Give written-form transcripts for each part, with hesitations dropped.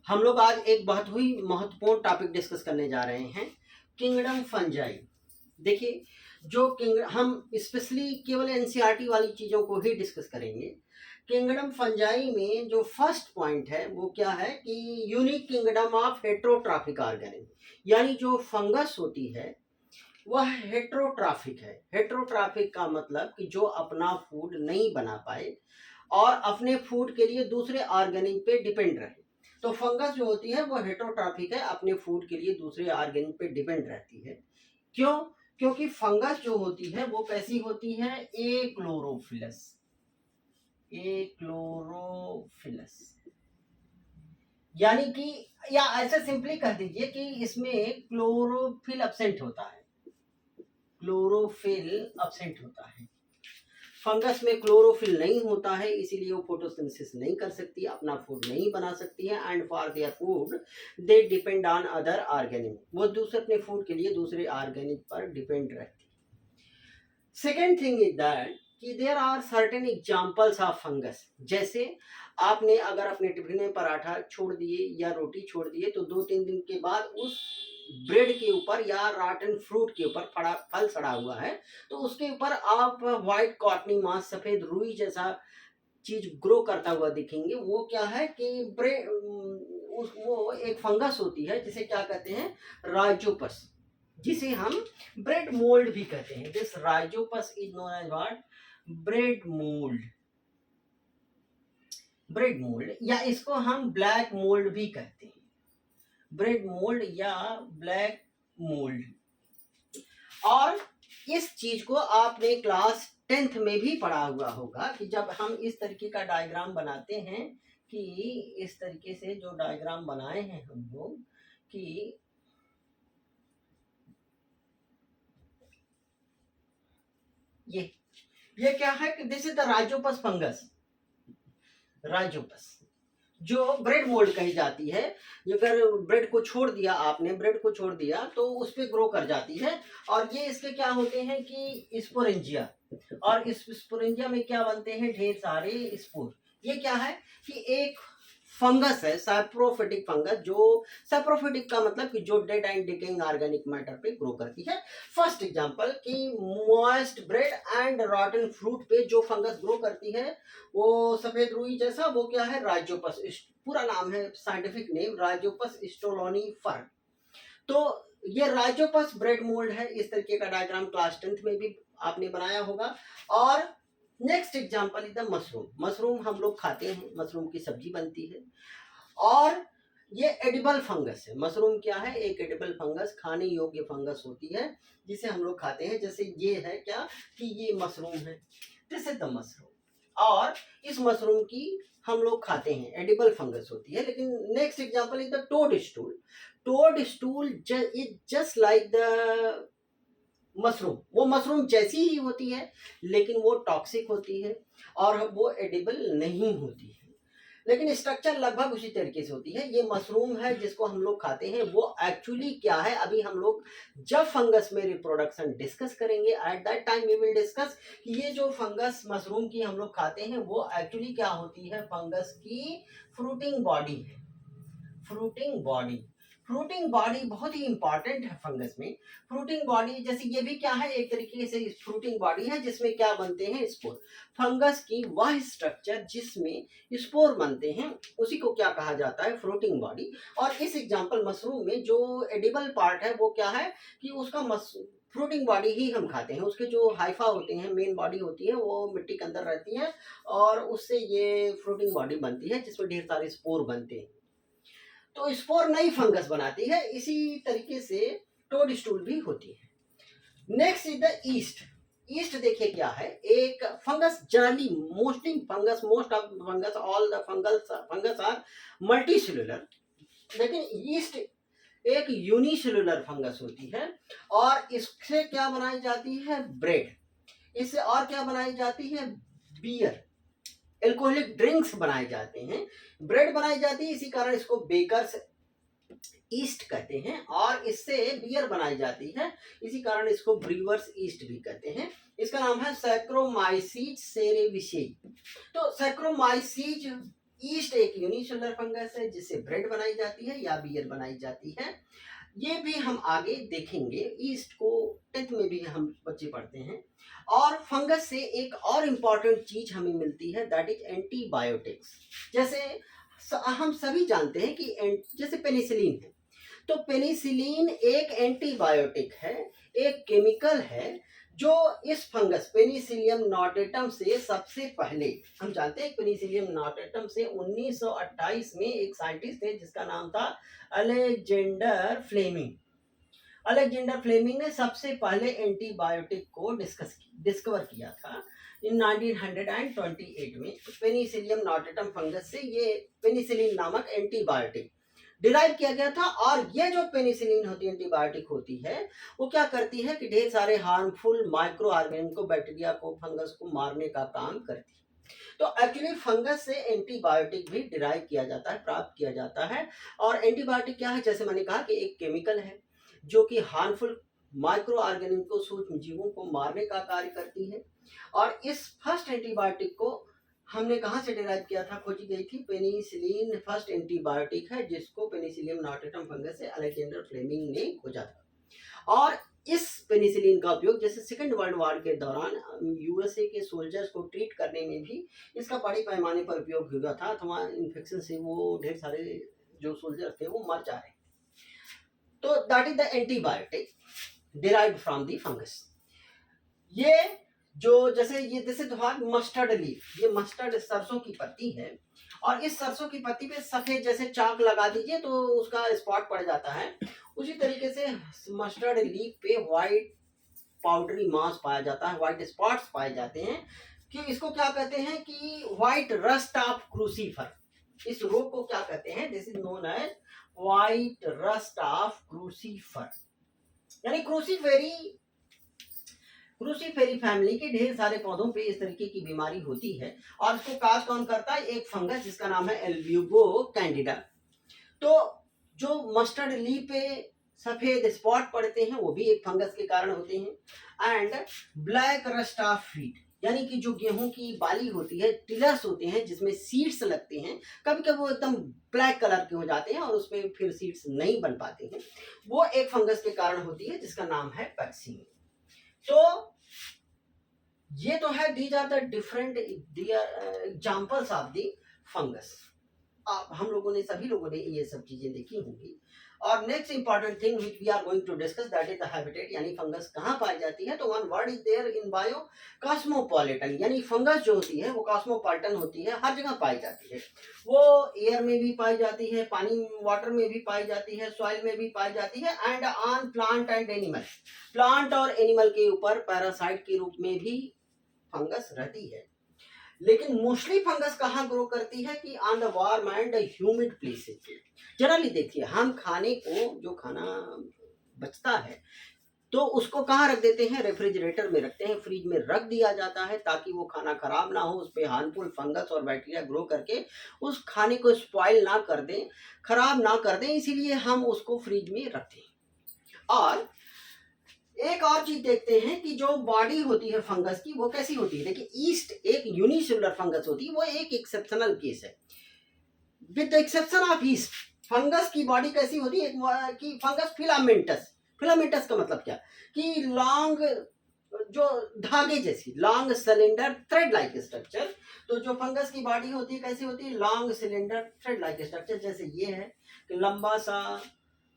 हम लोग आज एक बहुत ही महत्वपूर्ण टॉपिक डिस्कस करने जा रहे हैं, किंगडम फंजाई। देखिए, जो हम स्पेशली केवल एनसीईआरटी वाली चीज़ों को ही डिस्कस करेंगे। किंगडम फंजाई में जो फर्स्ट पॉइंट है वो क्या है कि unique kingdom of heterotrophic organism, यानी जो फंगस होती है वह हेट्रोट्रॉफिक है। हेट्रोट्रॉफिक का मतलब कि जो अपना फूड नहीं बना पाए और अपने फूड के लिए दूसरे ऑर्गेनिक पे डिपेंड रहे। तो फंगस जो होती है वो हेट्रोट्रॉफिक है, अपने फूड के लिए दूसरे ऑर्गेनिक पे डिपेंड रहती है। क्यों? क्योंकि फंगस जो होती है वो कैसी होती है? एक्लोरोफिलस। एक्लोरोफिलस यानी कि, या ऐसे सिंपली कह दीजिए कि इसमें क्लोरोफिल एब्सेंट होता है। क्लोरोफिल एब्सेंट होता है। फंगस में क्लोरोफिल नहीं होता है, इसीलिए वो फोटोसिंथेसिस नहीं कर सकती, अपना फूड नहीं बना सकती है। And for their food they depend on other organic. वो दूसरे अपने फूड के लिए दूसरे ऑर्गेनिक पर डिपेंड रहती है। सेकेंड थिंग इज दैट कि there are certain examples of fungus. जैसे आपने अगर अपने टिफिन में पराठा छोड़ दिए या रोटी छोड़ दिए तो 2-3 दिन के बाद उस ब्रेड के ऊपर या रॉटन फ्रूट के ऊपर फल सड़ा हुआ है तो उसके ऊपर आप व्हाइट कॉटनी मास, सफेद रुई जैसा चीज ग्रो करता हुआ दिखेंगे। वो क्या है कि ब्रेड, वो एक फंगस होती है जिसे क्या कहते हैं? राइजोपस, जिसे हम ब्रेड मोल्ड भी कहते हैं। This rhizopus is known as what? Bread mould. Bread mould, या इसको हम ब्लैक मोल्ड भी कहते हैं। ब्रेड मोल्ड या ब्लैक मोल्ड। और इस चीज को आपने क्लास 10th में भी पढ़ा हुआ होगा कि जब हम इस तरीके का डायग्राम बनाते हैं, कि इस तरीके से जो डायग्राम बनाए हैं हम लोग, कि ये क्या है कि this is the Rhizopus fungus. Rhizopus जो ब्रेड मोल्ड कही जाती है। अगर ब्रेड को छोड़ दिया, आपने ब्रेड को छोड़ दिया तो उस पर ग्रो कर जाती है। और ये इसके क्या होते हैं कि स्पोरेंजिया, और इस स्पोरेंजिया में क्या बनते हैं? ढेर सारे स्पोर। ये क्या है कि एक फंगस है, सैप्रोफिटिक फंगस। जो सैप्रोफिटिक का मतलब कि जो dead and decaying organic matter पे ग्रो करती है। फर्स्ट एग्जांपल कि मॉइस्ट ब्रेड एंड रॉटन फ्रूट पे जो फंगस ग्रो करती है वो सफेद रुई जैसा, वो क्या है? राइजोपस। पूरा नाम है, साइंटिफिक नेम राइजोपस स्टोलोनिफर। तो ये राइजोपस ब्रेड मोल्ड है। इस तरीके का डायग्राम क्लास 10th में भी आपने बनाया होगा। और next example is the mushroom. Mushroom हम लोग खाते हैं, मशरूम की सब्जी बनती है और ये एडिबल फंगस है। मशरूम क्या है? एक एडिबल फंगस, खाने योग्य फंगस होती है जिसे हम लोग खाते हैं। जैसे ये है क्या कि ये मशरूम है, दिस इज द मशरूम। और इस मशरूम की हम लोग खाते हैं, एडिबल फंगस होती है। लेकिन next example is the toadstool. Toadstool is just like the mushroom. वो मशरूम जैसी ही होती है लेकिन वो टॉक्सिक होती है और वो एडिबल नहीं होती है, लेकिन स्ट्रक्चर लगभग उसी तरीके से होती है। ये मशरूम है जिसको हम लोग खाते हैं, वो एक्चुअली क्या है अभी हम लोग जब फंगस में रिप्रोडक्शन डिस्कस करेंगे at that time we will discuss कि ये जो फंगस मशरूम की हम लोग खाते हैं वो एक्चुअली क्या होती है? फंगस की फ्रूटिंग बॉडी है। Fruiting body. फ्रूटिंग बॉडी बहुत ही इंपॉर्टेंट है फंगस में। फ्रूटिंग बॉडी जैसे ये भी क्या है? एक तरीके से फ्रूटिंग बॉडी है जिसमें क्या बनते हैं? स्पोर। फंगस की वह स्ट्रक्चर जिसमें स्पोर बनते हैं उसी को क्या कहा जाता है? Fruiting body. और इस एग्जांपल मशरूम में जो एडिबल पार्ट है वो क्या है कि उसका फ्रूटिंग बॉडी ही हम खाते हैं। उसके जो हाइफा होते हैं, मेन बॉडी होती है, वो मिट्टी के अंदर रहती है और उससे ये फ्रूटिंग बॉडी बनती है जिसमें ढेर सारे स्पोर बनते हैं। तो स्पोर नई फंगस बनाती है। इसी तरीके से टोड स्टूल भी होती है। Next is the yeast. Yeast देखिए क्या है? एक fungus, generally mostly fungus, most of fungus, all the fungus are multicellular, लेकिन ईस्ट एक यूनिसेलुलर फंगस होती है। और इससे क्या बनाई जाती है? ब्रेड। इससे और क्या बनाई जाती है? बियर, एल्कोहलिक ड्रिंक्स बनाए जाते हैं। ब्रेड बनाई जाती है, इसी कारण इसको बेकर्स ईस्ट कहते हैं। और इससे बियर बनाई जाती है, इसी कारण इसको ब्रीवर्स ईस्ट भी कहते हैं। इसका नाम है सैक्रोमाइसीज सेरेविसेई। तो सैक्रोमाइसीज ईस्ट एक यूनिसेलुलर फंगस है जिससे ब्रेड बनाई जाती है या बियर बनाई जाती है। ये भी हम आगे देखेंगे, ईस्ट को 10th में भी हम बच्चे पढ़ते हैं। और फंगस से एक और इम्पॉर्टेंट चीज हमें मिलती है, दैट इज एंटीबायोटिक्स। जैसे हम सभी जानते हैं कि जैसे पेनिसिलिन है, तो पेनिसिलिन एक एंटीबायोटिक है, एक केमिकल है जो इस फंगस पेनिसिलियम नोटेटम से सबसे पहले, हम जानते हैं पेनिसिलियम नोटेटम से 1928 में एक साइंटिस्ट थे जिसका नाम था अलेक्जेंडर फ्लेमिंग। अलेक्जेंडर फ्लेमिंग ने सबसे पहले एंटीबायोटिक को डिस्कवर किया था इन 1928 में। पेनिसिलियम नोटेटम फंगस से ये पेनिसिलिन नामक एंटीबायोटिक डिराइव किया गया था। और ये जो पेनिसिलिन होती है, एंटीबायोटिक होती है, वो क्या करती है कि ढेर सारे हार्मफुल माइक्रो ऑर्गेनिज्म को, बैक्टीरिया को, फंगस को मारने का काम करती है। तो एक्चुअली फंगस से एंटीबायोटिक भी डिराइव किया जाता है, प्राप्त किया जाता है। और एंटीबायोटिक क्या है, जैसे मैंने कहा कि एक केमिकल है जो कि हार्मफुल माइक्रो ऑर्गेनिज्म को, सूक्ष्म जीवों को मारने का कार्य करती है। और इस फर्स्ट एंटीबायोटिक को हमने कहाँ से डिराइव किया था, खोजी गई थी, पेनिसिलिन फर्स्ट एंटीबायोटिक है जिसको पेनिसिलियम नोटेटम फंगस से अलेक्जेंडर फ्लेमिंग ने खोजा था। और इस पेनिसिलिन का उपयोग जैसे सेकेंड वर्ल्ड वॉर के दौरान यूएसए के सोल्जर्स को ट्रीट करने में भी इसका बड़े पैमाने पर उपयोग हुआ था, अथवा इन्फेक्शन से वो ढेर सारे जो सोल्जर थे वो मर जा रहे। तो that is the antibiotic derived from the fungus. ये जो जैसे ये जैसे मस्टर्ड लीफ, ये मस्टर्ड सरसों की पत्ती है, और इस सरसों की पत्ती पे सफेद जैसे चाक लगा दीजिए तो उसका स्पॉट पड़ जाता है। उसी तरीके से मस्टर्ड लीफ पे व्हाइट पाउडरी मास पाया जाता है, व्हाइट स्पॉट्स पाए जाते हैं, कि इसको क्या कहते हैं कि व्हाइट रस्ट ऑफ क्रूसीफर। इस रोग को क्या कहते हैं, this is known as white rust of crucifer. यानी क्रूसीफेरी फैमिली के ढेर सारे पौधों पे इस तरीके की बीमारी होती है। और इसको काज कौन करता है, एक फंगस जिसका नाम है एल्ब्यूगो कैंडिडा। तो जो मस्टर्ड लीफ पे सफेद स्पॉट पड़ते हैं वो भी एक फंगस के कारण होते हैं। And black rust of wheat, यानी कि जो गेहूं की बाली होती है, टिलर्स होते हैं जिसमें सीड्स लगते हैं, कभी कभी वो एकदम ब्लैक कलर के हो जाते हैं और उसमें फिर सीड्स नहीं बन पाते हैं, वो एक फंगस के कारण होती है जिसका नाम है पैक्सीन। तो ये तो है, these are the different examples of the fungus. हम लोगों ने, सभी लोगों ने ये सब चीजें देखी होंगी। और next important thing which we are going to discuss, that is the habitat, यानी फंगस कहाँ पाई जाती है। तो one word is there in bio, cosmopolitan, यानी फंगस जो होती है वो कॉस्मोपॉलिटन होती है, हर जगह पाई जाती है। वो एयर में भी पाई जाती है, पानी वाटर में भी पाई जाती है, सॉइल में भी पाई जाती है, and on plant and animal, plant और एनिमल के ऊपर पैरासाइट के रूप में भी फंगस रहती है। लेकिन मोस्टली फंगस कहाँ ग्रो करती है कि on the warm and humid places. Generally देखिए, हम खाने को, जो खाना बचता है तो उसको कहाँ रख देते हैं, रेफ्रिजरेटर में रखते हैं, फ्रिज में रख दिया जाता है ताकि वो खाना खराब ना हो, उस पर हार्मफुल फंगस और बैक्टीरिया ग्रो करके उस खाने को स्पॉइल ना कर दें, खराब ना कर दें, इसीलिए हम उसको फ्रिज में रखते हैं। और एक और चीज देखते हैं कि जो बॉडी होती है फंगस की वो कैसी होती है। देखिए, ईस्ट एक यूनिसेलुलर फंगस होती है, वो एक एक्सेप्शनल केस है। With the exception of east, fungus की बॉडी कैसी होती है कि फंगस फिलामेंटस। फिलामेंटस का मतलब क्या कि लॉन्ग, जो धागे जैसी, long cylinder thread like structure. तो जो फंगस की बॉडी होती है कैसी होती है, long cylinder thread like structure. जैसे ये है कि लंबा सा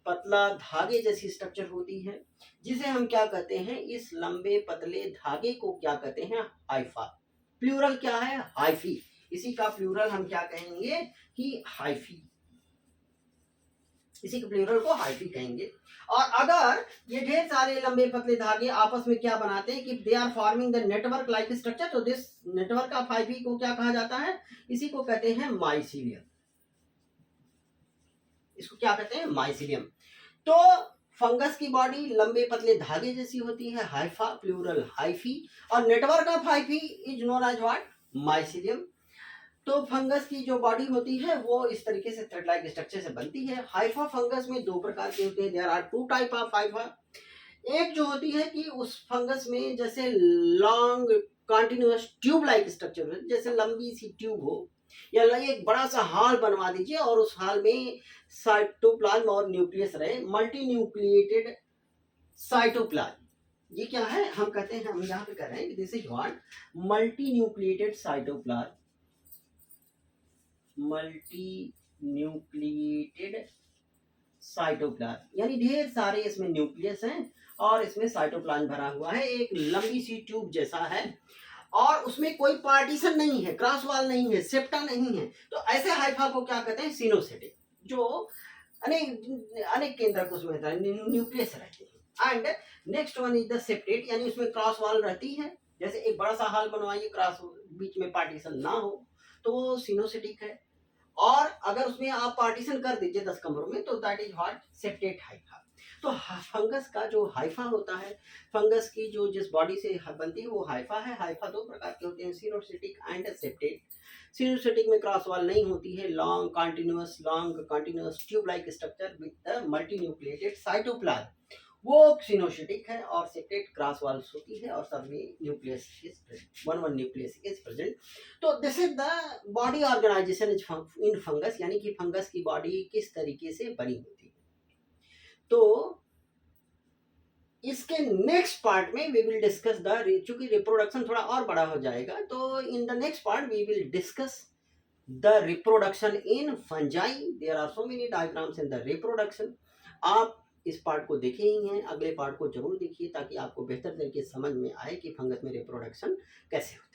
पतला धागे जैसी स्ट्रक्चर होती है, जिसे हम क्या कहते हैं, इस लंबे पतले धागे को क्या कहते हैं, हाइफा। प्लूरल क्या है, हाइफी। इसी का प्लूरल हम क्या कहेंगे कि हाइफी, इसी के प्लूरल को हाइफी कहेंगे। और अगर ये ढेर सारे लंबे पतले धागे आपस में क्या बनाते हैं कि they are forming the network like structure, तो दिस नेटवर्क ऑफ हाइफी को क्या कहा जाता है, इसी को कहते हैं माइसीलियम। इसको क्या कहते हैं, माइसीलियम। तो फंगस की बॉडी लंबे पतले धागे जैसी होती है, हाइफा, प्लूरल हाइफी, और network of hyphae is known as what, mycelium. तो फंगस की जो बॉडी होती है वो इस तरीके से थ्रेड लाइक स्ट्रक्चर से बनती है। हाइफा फंगस में दो प्रकार के होते हैं, there are two type of hypha. एक जो होती है कि उस फंगस में जैसे long continuous tube like structure, जैसे लंबी सी ट्यूब हो, या एक बड़ा सा हॉल बनवा दीजिए और उस हॉल में साइटोप्लाज्म और न्यूक्लियस रहे, मल्टी न्यूक्लिएटेड साइटोप्लाज्म। ये क्या है, हम कहते हैं, हम यहाँ पे कह रहे हैं this is what multi nucleated cytoplasm, multi nucleated cytoplasm, यानी ढेर सारे इसमें न्यूक्लियस हैं और इसमें साइटोप्लाज्म भरा हुआ है, एक लंबी सी ट्यूब जैसा है और उसमें कोई पार्टीशन नहीं है, क्रॉस वॉल नहीं है, सेप्टा नहीं है। तो ऐसे हाइफा को क्या कहते हैं, सिनोसिटिक, जो अनेक अनेक केंद्रक उसमें न्यूक्लियस रहते हैं। And next one is the septate, यानी उसमें क्रॉस वॉल रहती है, जैसे एक बड़ा सा हॉल बनवाइए, क्रॉस बीच में पार्टीशन ना हो तो वो सिनोसिटिक है। और अगर उसमें आप पार्टीशन कर दीजिए 10 कमरों में तो that is what septate hypha. तो फंगस का जो हाइफा होता है, फंगस की जो जिस बॉडी से बनती है वो हाइफा है। हाइफा दो प्रकार के होते हैं, सिनोसिटिक एंड सेप्टेट। सिनोसिटिक में क्रॉस वॉल नहीं होती है, long continuous tube like structure with the multi nucleated cytoplasm, वो सिनोसिटिक है। और सेप्टेट क्रॉस वॉल्स होती है और सब में nucleus is present, one nucleus is present. तो this is the body organisation in fungus, यानी कि फंगस की बॉडी किस तरीके से बनी होती है। तो इसके नेक्स्ट पार्ट में वी विल डिस्कस द, चूंकि रिप्रोडक्शन थोड़ा और बड़ा हो जाएगा, तो in the next part we will discuss the reproduction in fungi. There are so many diagrams in the reproduction. आप इस पार्ट को देखे ही हैं, अगले पार्ट को जरूर देखिए ताकि आपको बेहतर तरीके से समझ में आए कि फंगस में रिप्रोडक्शन कैसे होता है।